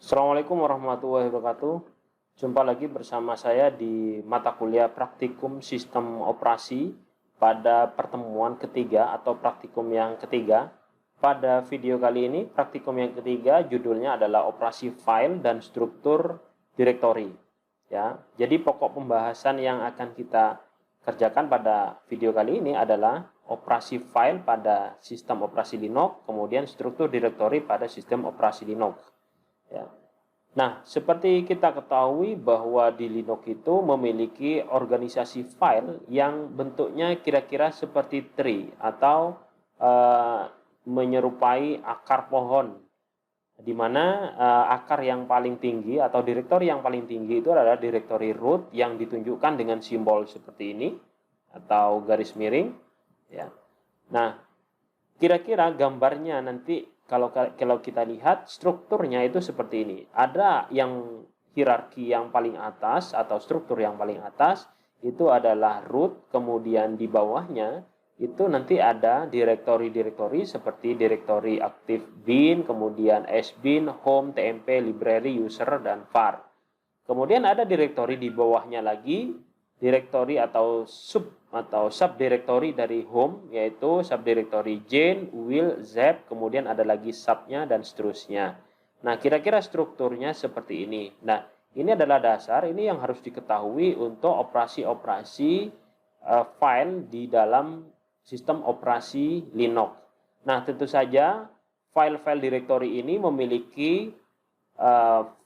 Assalamualaikum warahmatullahi wabarakatuh. Jumpa lagi bersama saya di mata kuliah Praktikum Sistem Operasi pada pertemuan ketiga atau praktikum yang ketiga. Pada video kali ini, praktikum yang ketiga judulnya adalah Operasi File dan Struktur Direktori. Ya, jadi pokok pembahasan yang akan kita kerjakan pada video kali ini adalah operasi file pada sistem operasi Linux, kemudian struktur direktori pada sistem operasi Linux. Ya. Nah, seperti kita ketahui bahwa di Linux itu memiliki organisasi file yang bentuknya kira-kira seperti tree atau menyerupai akar pohon, di mana akar yang paling tinggi atau direktori yang paling tinggi itu adalah direktori root yang ditunjukkan dengan simbol seperti ini atau garis miring. Ya. Nah, kira-kira gambarnya nanti kalau kita lihat strukturnya itu seperti ini. Ada yang hierarki yang paling atas atau struktur yang paling atas itu adalah root, kemudian di bawahnya itu nanti ada direktori-direktori seperti direktori aktif bin, kemudian sbin, home, tmp, library, user, dan var. Kemudian ada direktori di bawahnya lagi, direktori atau subdirektori dari home, yaitu subdirektori Jane, Will, Zep, kemudian ada lagi subnya dan seterusnya. Nah, kira-kira strukturnya seperti ini. Nah, ini adalah dasar, ini yang harus diketahui untuk operasi-operasi file di dalam sistem operasi Linux. Nah, tentu saja file-file direktori ini memiliki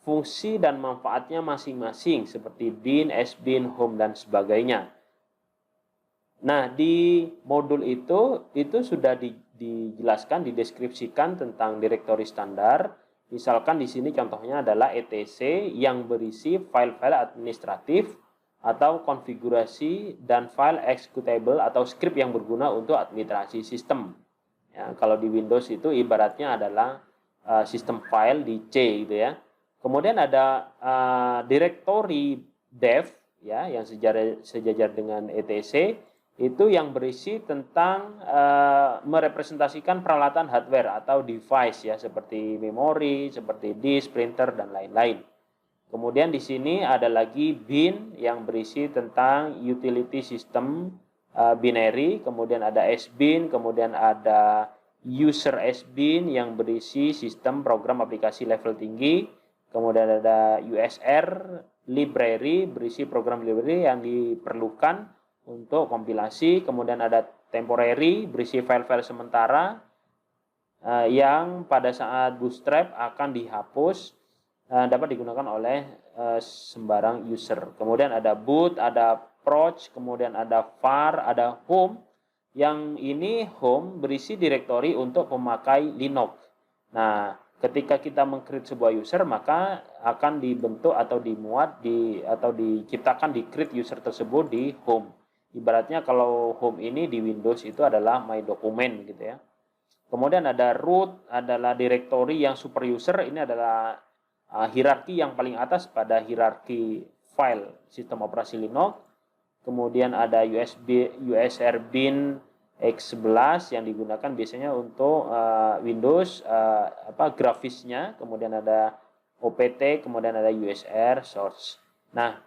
fungsi dan manfaatnya masing-masing seperti bin, sbin, home, dan sebagainya. Nah, di modul itu sudah dijelaskan, dideskripsikan tentang direktori standar. Misalkan di sini contohnya adalah etc yang berisi file-file administratif atau konfigurasi dan file executable atau script yang berguna untuk administrasi sistem. Ya, kalau di Windows itu ibaratnya adalah sistem file di C gitu ya. Kemudian ada direktori dev ya yang sejajar dengan etc itu yang berisi tentang merepresentasikan peralatan hardware atau device ya seperti memori, seperti disk, printer, dan lain-lain. Kemudian di sini ada lagi bin yang berisi tentang utility system binary, kemudian ada sbin, kemudian ada user sbin yang berisi sistem program aplikasi level tinggi, kemudian ada USR library berisi program library yang diperlukan untuk kompilasi, kemudian ada temporary berisi file-file sementara yang pada saat bootstrap akan dihapus, dapat digunakan oleh sembarang user. Kemudian ada boot, ada proc, kemudian ada var, ada home. Yang ini home berisi direktori untuk pemakai Linux. Nah, ketika kita meng-create sebuah user, maka akan dibentuk atau dimuat atau diciptakan di create user tersebut di home. Ibaratnya kalau home ini di Windows itu adalah my document gitu ya. Kemudian ada root, adalah direktori yang super user, ini adalah hierarki yang paling atas pada hierarki file sistem operasi Linux. Kemudian ada USR bin X11 yang digunakan biasanya untuk Windows grafisnya. Kemudian ada OPT, kemudian ada USR source. Nah,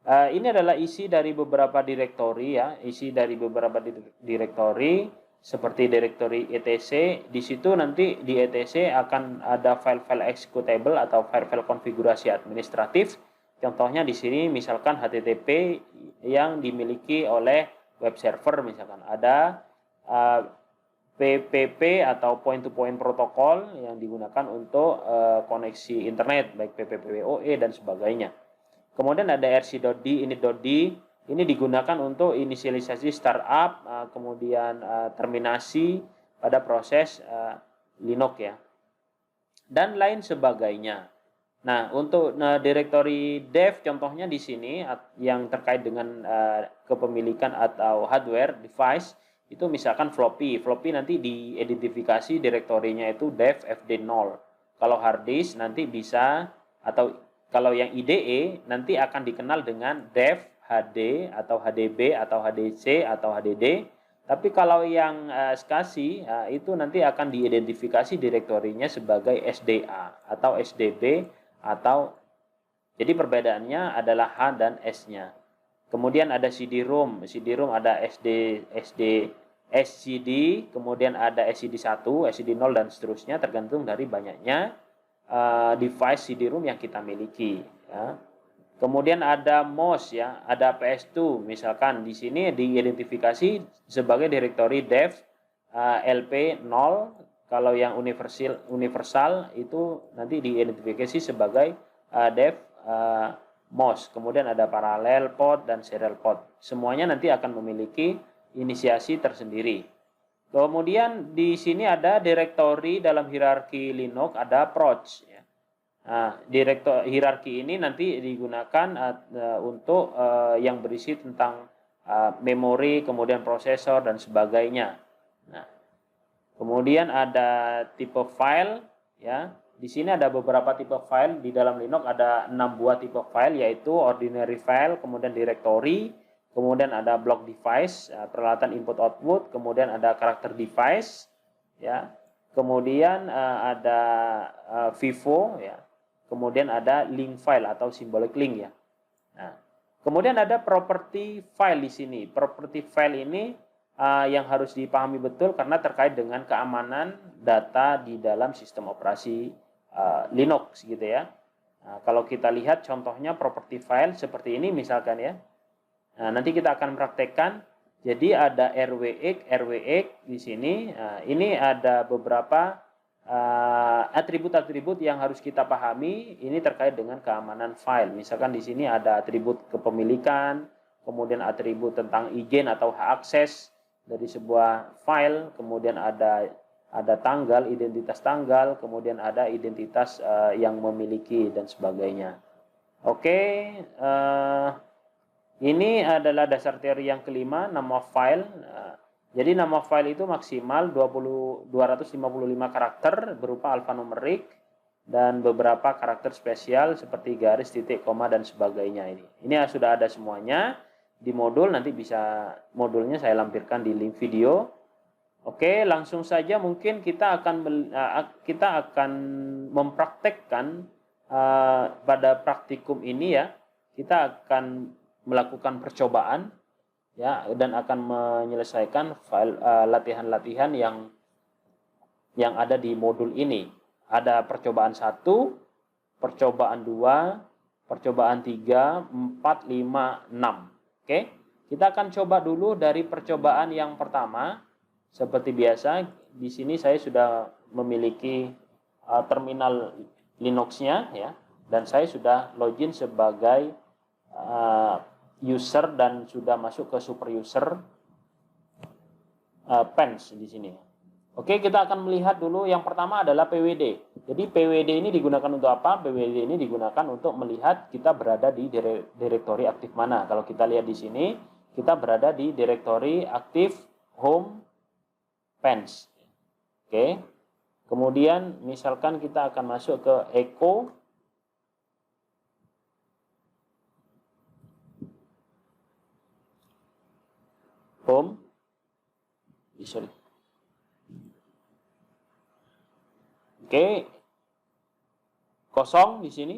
ini adalah isi dari beberapa direktori ya, isi dari beberapa direktori seperti direktori etc. Di situ nanti di etc akan ada file-file executable atau file-file konfigurasi administratif. Contohnya di sini misalkan HTTP yang dimiliki oleh web server, misalkan ada PPP atau point to point protocol yang digunakan untuk koneksi internet baik PPPoE dan sebagainya. Kemudian ada rc.d, init.d, ini digunakan untuk inisialisasi startup, kemudian terminasi pada proses Linux ya, dan lain sebagainya. Nah, untuk direktori dev contohnya di sini yang terkait dengan kepemilikan atau hardware device itu misalkan floppy. Floppy nanti diidentifikasi direktorinya itu dev fd0. Kalau hard disk nanti bisa, atau kalau yang IDE nanti akan dikenal dengan dev HD atau HDB atau HDC atau HDD. Tapi kalau yang SCSI itu nanti akan diidentifikasi direktorinya sebagai SDA atau SDB atau jadi perbedaannya adalah H dan S-nya. Kemudian ada CD-ROM, CD-ROM ada SCD, kemudian ada SCD1, SCD0 dan seterusnya tergantung dari banyaknya device CD-ROM yang kita miliki. Ya. Kemudian ada MOS ya, ada PS2 misalkan di sini diidentifikasi sebagai directory dev LP0. Kalau yang universal itu nanti diidentifikasi sebagai dev MOS. Kemudian ada parallel port dan serial port. Semuanya nanti akan memiliki inisiasi tersendiri. Kemudian di sini ada directory dalam hierarki Linux, ada proc. Ya. Nah, hierarki ini nanti digunakan untuk yang berisi tentang memori, kemudian prosesor dan sebagainya. Nah, kemudian ada tipe file, ya. Di sini ada beberapa tipe file di dalam Linux, ada 6 buah tipe file yaitu ordinary file, kemudian directory, kemudian ada block device, peralatan input output, kemudian ada karakter device, ya. Kemudian ada Vivo, ya. Kemudian ada link file atau symbolic link ya. Nah, kemudian ada property file di sini. Property file ini yang harus dipahami betul karena terkait dengan keamanan data di dalam sistem operasi Linux gitu ya. Nah, kalau kita lihat contohnya property file seperti ini misalkan ya. Nah, nanti kita akan praktekkan. Jadi ada RWX di sini. Nah, ini ada beberapa atribut-atribut yang harus kita pahami ini terkait dengan keamanan file. Misalkan di sini ada atribut kepemilikan, kemudian atribut tentang izin atau hak akses dari sebuah file, kemudian ada tanggal, identitas tanggal, kemudian ada identitas yang memiliki dan sebagainya. Oke, ini adalah dasar teori yang kelima, nama file. Jadi nama file itu maksimal 255 karakter berupa alfanumerik dan beberapa karakter spesial seperti garis, titik, koma dan sebagainya ini. Ini sudah ada semuanya di modul, nanti bisa modulnya saya lampirkan di link video. Oke, langsung saja mungkin kita akan mempraktekkan pada praktikum ini ya. Kita akan melakukan percobaan ya dan akan menyelesaikan file latihan-latihan yang ada di modul ini. Ada percobaan 1, percobaan 2, percobaan 3, 4, 5, 6. Oke. Kita akan coba dulu dari percobaan yang pertama. Seperti biasa, di sini saya sudah memiliki terminal Linux-nya ya dan saya sudah login sebagai user dan sudah masuk ke super user pens di sini. Oke, kita akan melihat dulu yang pertama adalah PWD. Jadi PWD ini digunakan untuk apa? PWD ini digunakan untuk melihat kita berada di direktori aktif mana. Kalau kita lihat di sini, kita berada di direktori aktif home pens. Oke. Kemudian misalkan kita akan masuk ke echo home, sorry. Oke, kosong di sini.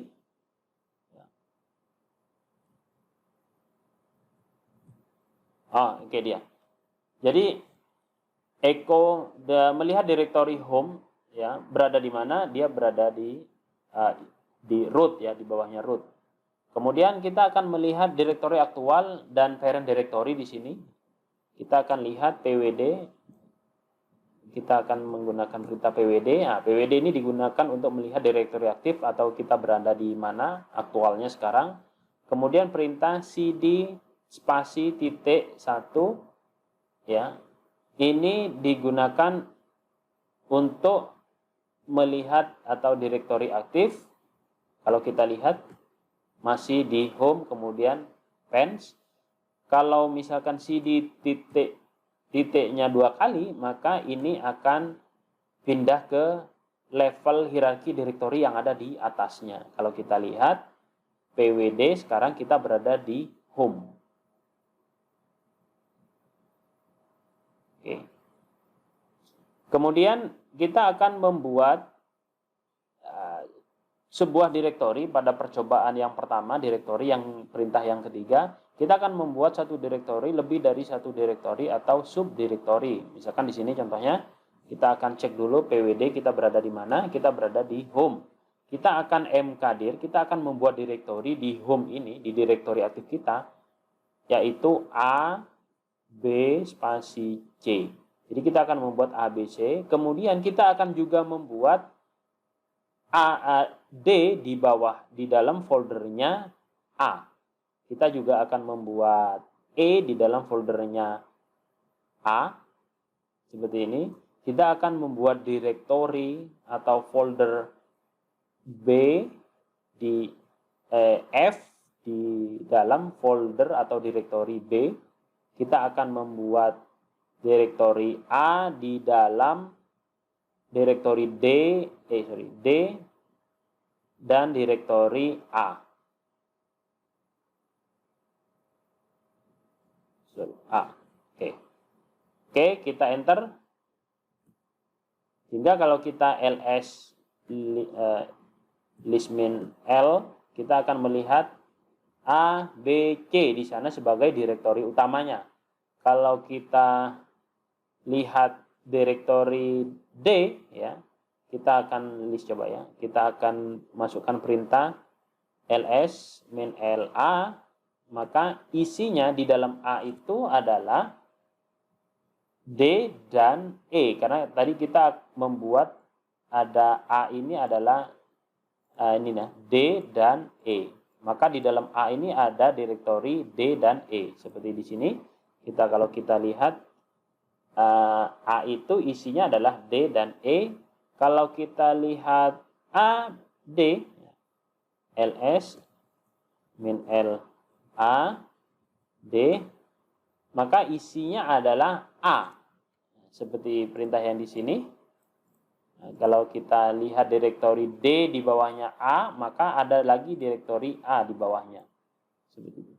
Oke dia. Jadi echo melihat directory home ya berada di mana? Dia berada di root ya, di bawahnya root. Kemudian kita akan melihat direktori aktual dan parent directory di sini. Kita akan lihat PWD. Kita akan menggunakan perintah PWD. Nah, PWD ini digunakan untuk melihat direktori aktif atau kita berada di mana aktualnya sekarang. Kemudian perintah cd spasi titik 1 ya. Ini digunakan untuk melihat atau direktori aktif. Kalau kita lihat masih di home kemudian pens. Kalau misalkan cd titiknya 2 kali, maka ini akan pindah ke level hierarki direktori yang ada di atasnya. Kalau kita lihat PWD sekarang kita berada di home. Oke. Kemudian kita akan membuat sebuah direktori pada percobaan yang pertama, direktori yang perintah yang ketiga, kita akan membuat satu direktori lebih dari satu direktori atau subdirektori. Misalkan di sini contohnya kita akan cek dulu PWD kita berada di mana, kita berada di home. Kita akan mkdir, kita akan membuat direktori di home ini, di direktori aktif kita, yaitu A, B, spasi C. Jadi kita akan membuat A, B, C. Kemudian kita akan juga membuat D di bawah, di dalam foldernya A. Kita juga akan membuat E di dalam foldernya A. Seperti ini. Kita akan membuat direktori atau folder B di F di dalam folder atau direktori B. Kita akan membuat direktori A di dalam direktori D dan direktori A. Oke, kita enter. Sehingga kalau kita ls listmin L, kita akan melihat A, B, C di sana sebagai direktori utamanya. Kalau kita lihat direktori D, ya, kita akan list coba ya. Kita akan masukkan perintah ls min la, maka isinya di dalam A itu adalah D dan E, karena tadi kita membuat ada A ini adalah D dan E. Maka di dalam A ini ada direktori D dan E. Seperti di sini, kalau kita lihat A itu isinya adalah D dan E. Kalau kita lihat A, D, ls min L A, D, maka isinya adalah A. Seperti perintah yang di sini. Nah, kalau kita lihat direktori D di bawahnya A, maka ada lagi direktori A di bawahnya. Seperti itu.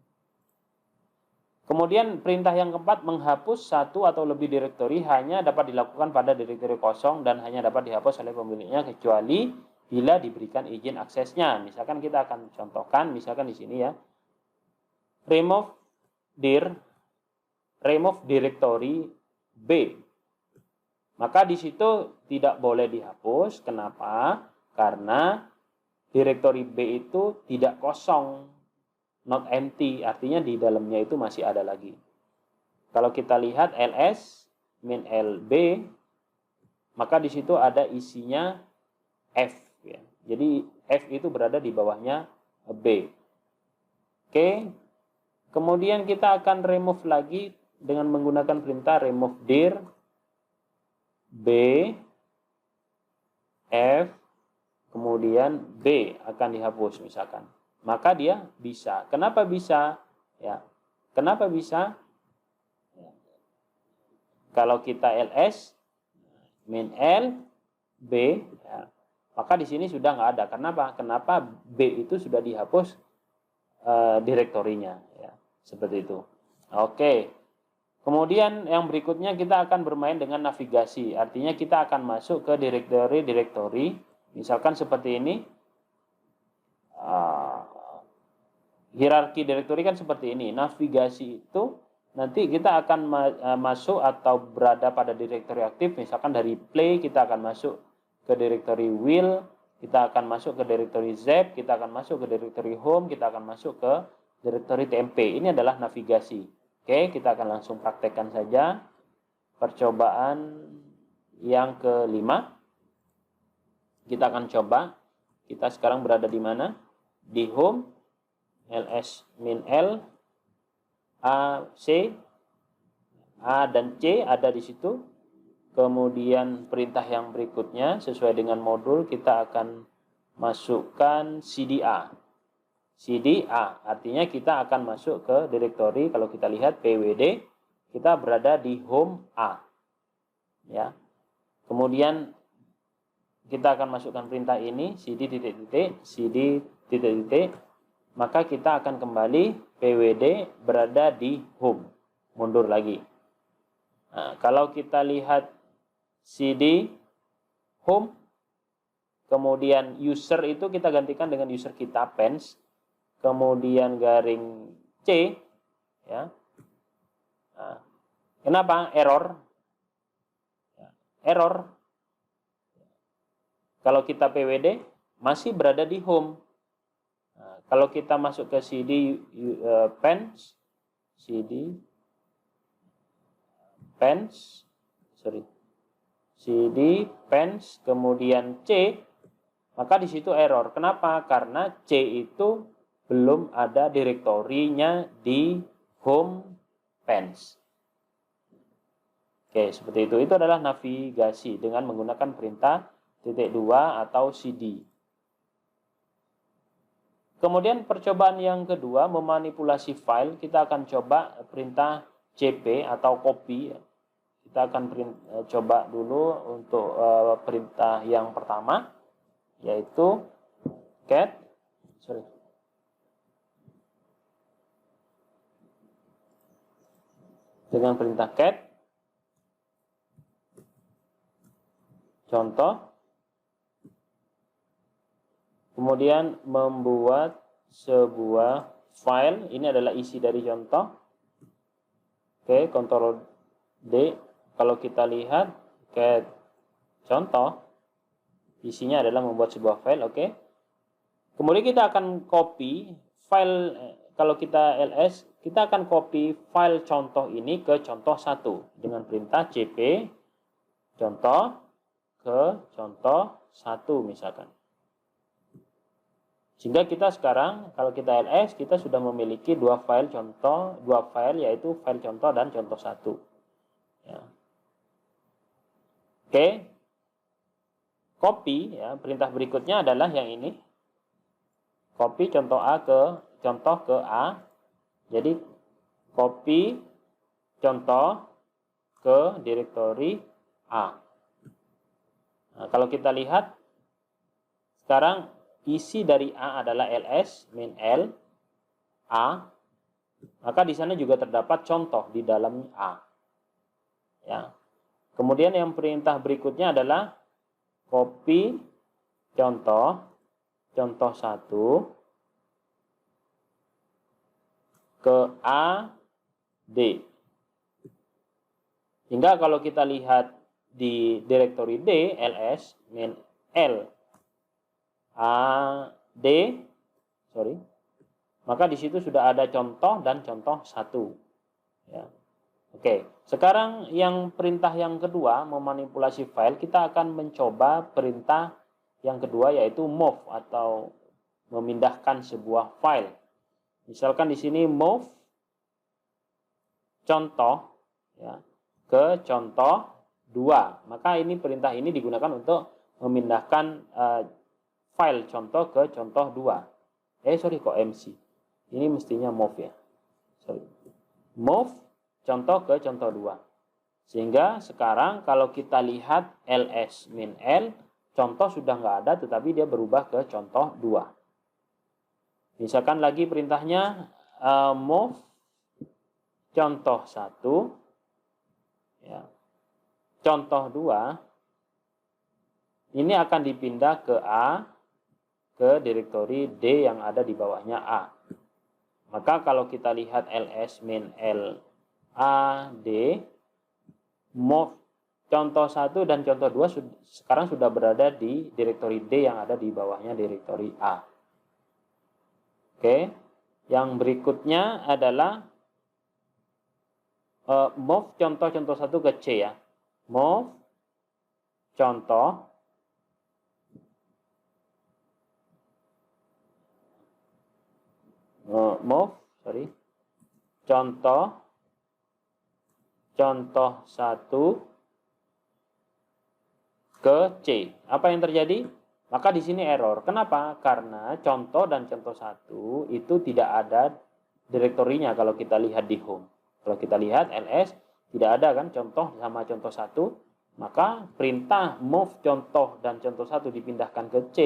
Kemudian perintah yang keempat, menghapus satu atau lebih direktori hanya dapat dilakukan pada direktori kosong dan hanya dapat dihapus oleh pemiliknya kecuali bila diberikan izin aksesnya. Misalkan kita akan contohkan, misalkan di sini ya, remove directory B. Maka di situ tidak boleh dihapus. Kenapa? Karena direktori B itu tidak kosong, not empty, artinya di dalamnya itu masih ada lagi. Kalau kita lihat ls min lb, maka di situ ada isinya F, ya. Jadi F itu berada di bawahnya B. Oke. Kemudian kita akan remove lagi dengan menggunakan perintah remove dir B, F, kemudian B akan dihapus misalkan. Maka dia bisa. Kenapa bisa? Ya. Kenapa bisa? Ya. Kalau kita ls min L B, ya, maka di sini sudah nggak ada. Kenapa? Kenapa B itu sudah dihapus direktorinya, ya. Seperti itu. Oke. Kemudian yang berikutnya kita akan bermain dengan navigasi. Artinya kita akan masuk ke direktori. Misalkan seperti ini. Hierarki direktori kan seperti ini. Navigasi itu nanti kita akan masuk atau berada pada direktori aktif. Misalkan dari play kita akan masuk ke direktori wheel. Kita akan masuk ke direktori Z. Kita akan masuk ke direktori home. Kita akan masuk ke direktori TMP. Ini adalah navigasi. Oke, kita akan langsung praktekkan saja percobaan yang kelima. Kita akan coba. Kita sekarang berada di mana? Di home, ls min L, A, C, A dan C ada di situ. Kemudian perintah yang berikutnya sesuai dengan modul kita akan masukkan CDA. CDA artinya kita akan masuk ke direktori. Kalau kita lihat PWD, kita berada di home A, ya. Kemudian kita akan masukkan perintah ini cd titik, maka kita akan kembali PWD berada di home, mundur lagi. Nah, kalau kita lihat cd home, kemudian user itu kita gantikan dengan user kita pens, kemudian garing C, ya. Nah, kenapa error? Error. Kalau kita pwd masih berada di home. Nah, kalau kita masuk ke cd pens, cd pens, cd pens, kemudian C, maka di situ error. Kenapa? Karena C itu belum ada direktorinya di home pens. Oke, seperti itu. Itu adalah navigasi dengan menggunakan perintah .2 atau cd. Kemudian percobaan yang kedua, memanipulasi file. Kita akan coba perintah cp atau copy. Kita akan coba dulu untuk perintah yang pertama, yaitu dengan perintah cat contoh, kemudian membuat sebuah file. Ini adalah isi dari contoh. Oke, Ctrl D. Kalau kita lihat cat contoh, isinya adalah membuat sebuah file. Oke. Kemudian kita akan copy file. Kalau kita ls, kita akan copy file contoh ini ke contoh 1 dengan perintah cp contoh ke contoh 1 misalkan. Sehingga kita sekarang kalau kita ls, kita sudah memiliki dua file contoh, dua file, yaitu file contoh dan contoh 1. Ya. Oke. Copy, ya, perintah berikutnya adalah yang ini. Copy contoh A ke contoh ke A. Jadi copy contoh ke direktori A. Nah, kalau kita lihat sekarang isi dari A adalah ls min l A, maka di sana juga terdapat contoh di dalam A. Ya. Kemudian yang perintah berikutnya adalah copy contoh 1 ke A, D. Hingga kalau kita lihat di direktori D, ls min L A D, maka di situ sudah ada contoh dan contoh 1. Ya. Oke, sekarang yang perintah yang kedua, memanipulasi file, kita akan mencoba perintah yang kedua, yaitu move atau memindahkan sebuah file. Misalkan di sini move contoh, ya, ke contoh 2. Maka ini perintah ini digunakan untuk memindahkan file contoh ke contoh 2. Kok MC? Ini mestinya move, ya. Move contoh ke contoh 2. Sehingga sekarang kalau kita lihat ls min l, contoh sudah nggak ada, tetapi dia berubah ke contoh 2. Misalkan lagi perintahnya move contoh 1, ya, contoh 2, ini akan dipindah ke A, ke direktori D yang ada di bawahnya A. Maka kalau kita lihat ls min l A, D, move contoh 1 dan contoh 2 sekarang sudah berada di direktori D yang ada di bawahnya direktori A. Oke, yang berikutnya adalah move contoh 1 ke C, ya. Move contoh contoh 1 ke C. Apa yang terjadi? Maka di sini error. Kenapa? Karena contoh dan contoh 1 itu tidak ada direktorinya kalau kita lihat di home. Kalau kita lihat ls, tidak ada kan contoh sama contoh 1, maka perintah move contoh dan contoh 1 dipindahkan ke C,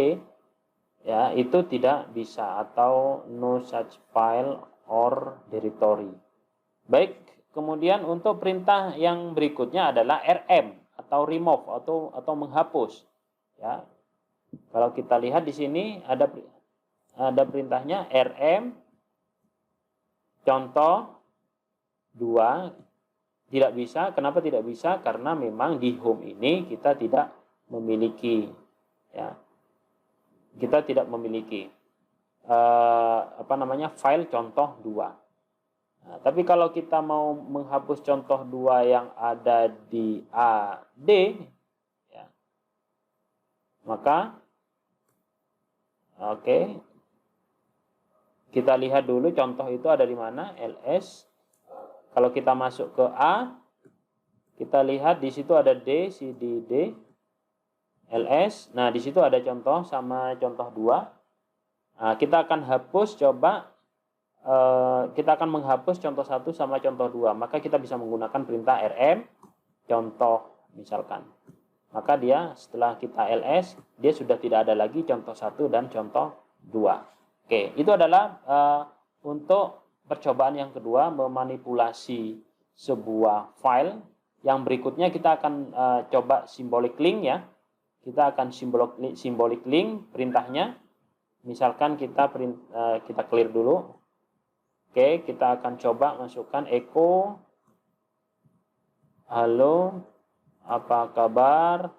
ya, itu tidak bisa, atau no such file or directory. Baik, kemudian untuk perintah yang berikutnya adalah rm atau remove atau menghapus. Ya. Kalau kita lihat di sini ada perintahnya rm contoh 2 tidak bisa. Kenapa tidak bisa? Karena memang di home ini kita tidak memiliki, ya, kita tidak memiliki file contoh 2. Nah, tapi kalau kita mau menghapus contoh 2 yang ada di AD, ya, maka kita lihat dulu contoh itu ada di mana, ls. Kalau kita masuk ke A, kita lihat di situ ada D, CD, D, ls. Nah, di situ ada contoh sama contoh 2. Nah, kita akan hapus, kita akan menghapus contoh 1 sama contoh 2. Maka kita bisa menggunakan perintah rm contoh misalkan. Maka dia setelah kita ls, dia sudah tidak ada lagi contoh 1 dan contoh 2. Oke, itu adalah untuk percobaan yang kedua, memanipulasi sebuah file. Yang berikutnya kita akan coba symbolic link, ya. Kita akan symbolic link perintahnya. Misalkan kita clear dulu. Oke, kita akan coba masukkan echo halo, apa kabar?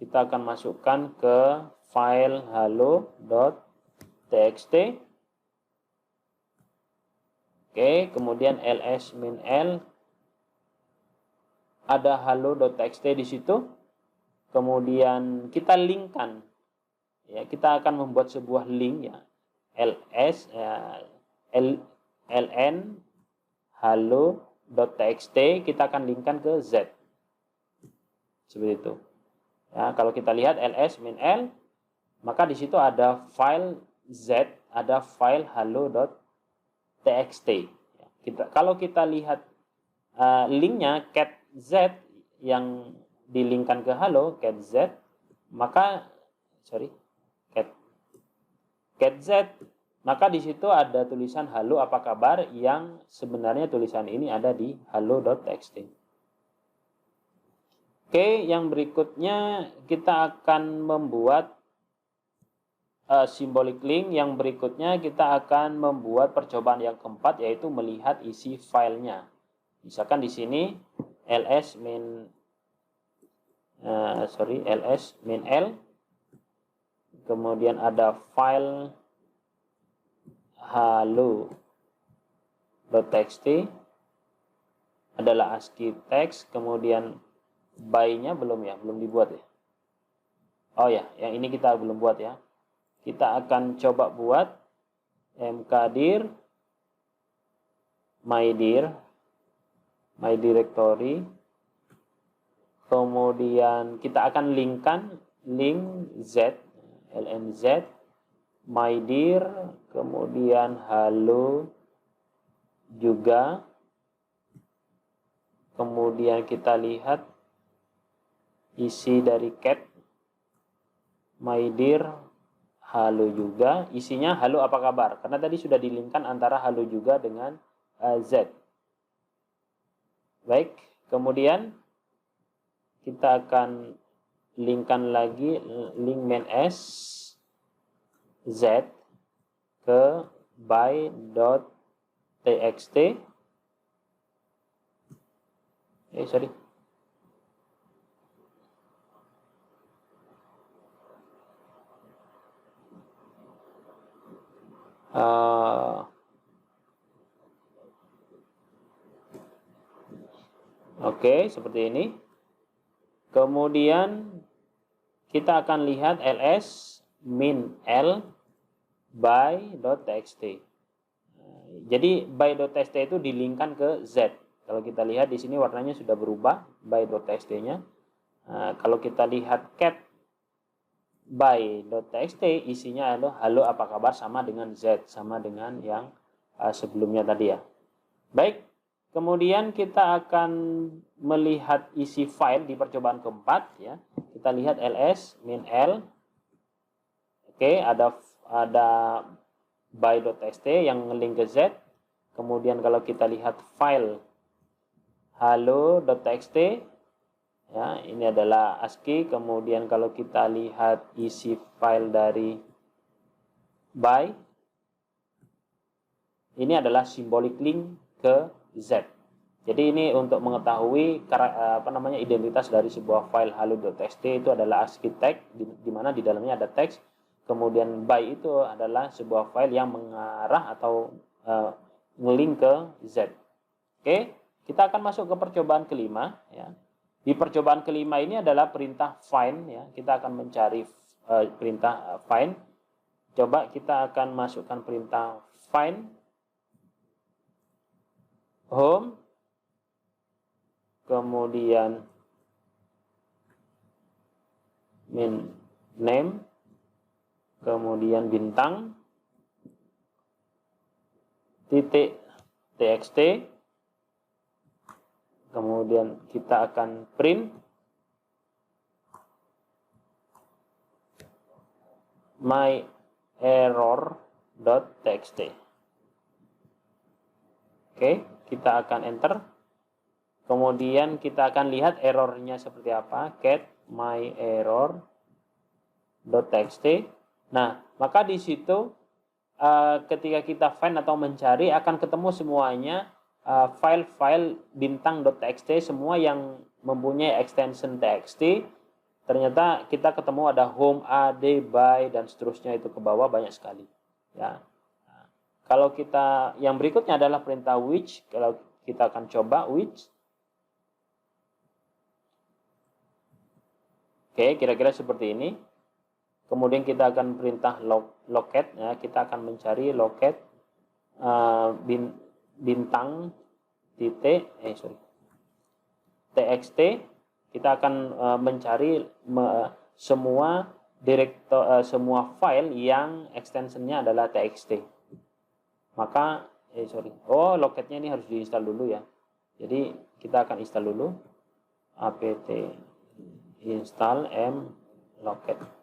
Kita akan masukkan ke file halo.txt. Oke, kemudian ls-l ada halo.txt di situ. Kemudian kita linkkan, ya, kita akan membuat sebuah link, ya, ls ln halo.txt, kita akan linkkan ke z. Seperti itu. Ya, kalau kita lihat ls-l, maka di situ ada file z, ada file halo.txt. Kalau kita lihat linknya cat z yang dilinkkan ke halo, cat z, maka cat z, maka di situ ada tulisan halo apa kabar, yang sebenarnya tulisan ini ada di halo.txt. Oke, yang berikutnya kita akan membuat symbolic link. Yang berikutnya kita akan membuat percobaan yang keempat, yaitu melihat isi filenya. Misalkan di sini ls-min l, kemudian ada file halo.txt adalah ASCII text, kemudian by-nya belum dibuat, ya. Oh ya, yang ini kita belum buat, ya. Kita akan coba buat mkdir my directory, kemudian kita akan link z, lnz mydir, kemudian halo juga, kemudian kita lihat isi dari cat mydir halo juga, isinya halo apa kabar, karena tadi sudah dilingkan antara halo juga dengan z. Baik, kemudian kita akan linkkan lagi link main s z ke by.txt. Oke, seperti ini. Kemudian kita akan lihat ls min l by.txt. Jadi by.txt itu dilingkan ke z. Kalau kita lihat di sini warnanya sudah berubah by.txt-nya. Kalau kita lihat cat by.txt, isinya adalah halo apa kabar, sama dengan z, sama dengan yang sebelumnya tadi, ya. Baik, kemudian kita akan melihat isi file di percobaan keempat, ya. Kita lihat ls min l. Oke, ada by.txt yang ngelink ke z. Kemudian kalau kita lihat file halo.txt. Ya, ini adalah ASCII. Kemudian kalau kita lihat isi file dari by, ini adalah symbolic link ke Z. Jadi ini untuk mengetahui identitas dari sebuah file halo.txt itu adalah ASCII tag, di mana di dalamnya ada teks. Kemudian by itu adalah sebuah file yang mengarah atau ngelink ke Z. Oke, kita akan masuk ke percobaan kelima. Ya. Di percobaan kelima ini adalah perintah find. Ya. Kita akan mencari perintah find. Coba kita akan masukkan perintah find home, kemudian name, kemudian bintang, titik txt, kemudian kita akan print my error.txt. Oke, kita akan enter. Kemudian kita akan lihat errornya seperti apa. Get my error.txt. Nah, maka di situ ketika kita find atau mencari akan ketemu semuanya file-file bintang.txt semua yang mempunyai extension txt. Ternyata kita ketemu ada home, ad, by, dan seterusnya itu ke bawah banyak sekali. Ya. Nah, kalau kita yang berikutnya adalah perintah which. Kalau kita akan coba which. Oke, kira-kira seperti ini. Kemudian kita akan perintah locate. Ya, kita akan mencari locate bintang titik txt. Kita akan mencari semua semua file yang extensionnya adalah txt. Maka locate-nya ini harus diinstal dulu ya. Jadi kita akan install dulu apt install m locate.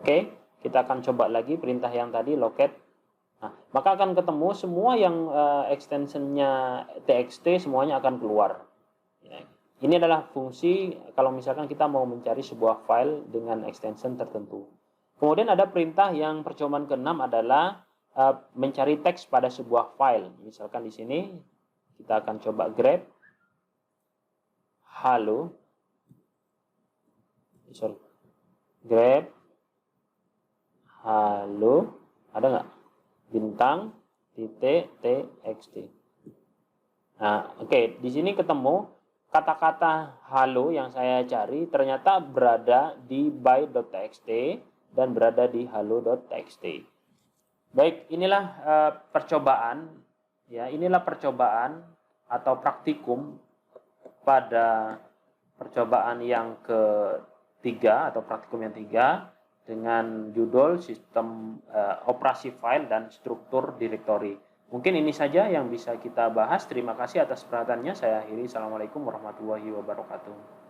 Oke, kita akan coba lagi perintah yang tadi locate. Nah, maka akan ketemu semua yang extensionnya txt semuanya akan keluar. Ya. Ini adalah fungsi kalau misalkan kita mau mencari sebuah file dengan extension tertentu. Kemudian ada perintah yang percobaan ke-6 adalah mencari teks pada sebuah file. Misalkan di sini kita akan coba grep grep halo, ada nggak? Bintang titik txt. Nah, oke, di sini ketemu kata-kata halo yang saya cari ternyata berada di by.txt dan berada di halo.txt. Baik, inilah percobaan, ya, inilah percobaan atau praktikum pada percobaan yang ketiga atau praktikum yang 3. Dengan judul sistem operasi file dan struktur direktori. Mungkin ini saja yang bisa kita bahas. Terima kasih atas perhatiannya. Saya akhiri. Assalamualaikum warahmatullahi wabarakatuh.